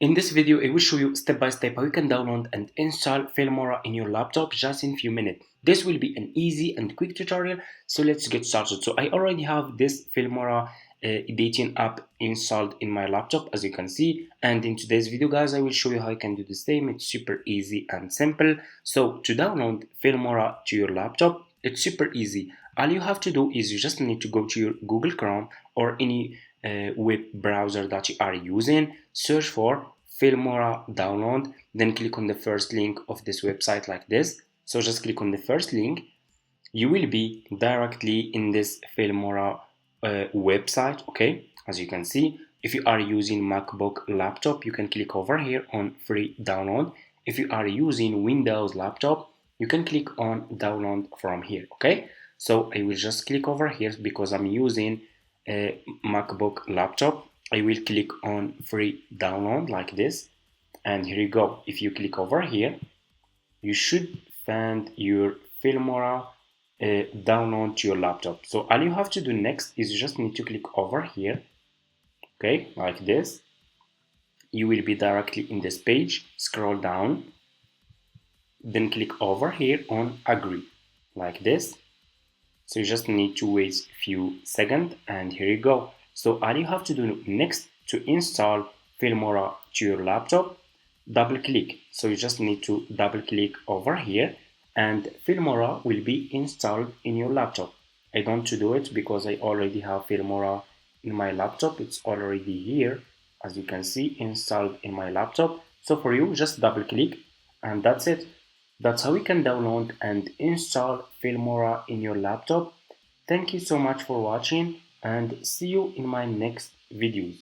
In this video, I will show you step by step how you can download and install Filmora in your laptop just in few minutes. This will be an easy and quick tutorial, so let's get started. So I already have this Filmora editing app installed in my laptop, as you can see, and in today's video guys I will show you how you can do the same. It's super easy and simple. So to download Filmora to your laptop, it's super easy. All you have to do is you just need to go to your Google Chrome or any web browser that you are using, search for Filmora download, then click on the first link of this website like this. So just click on the first link, you will be directly in this Filmora website. Okay, as you can see, if you are using MacBook laptop, you can click over here on free download. If you are using Windows laptop, you can click on download from here. Okay, so I will just click over here because I'm using a MacBook laptop. I will click on free download like this, and here you go. If you click over here, you should find your Filmora download to your laptop. So all you have to do next is you just need to click over here, okay, like this. You will be directly in this page. Scroll down, then click over here on agree like this. So you just need to wait a few seconds, and here you go. So all you have to do next to install Filmora to your laptop, double click. So you just need to double click over here and Filmora will be installed in your laptop. I don't to do it because I already have Filmora in my laptop. It's already here, as you can see, installed in my laptop. So for you, just double click and that's it. That's how you can download and install Filmora in your laptop. Thank you so much for watching and see you in my next videos.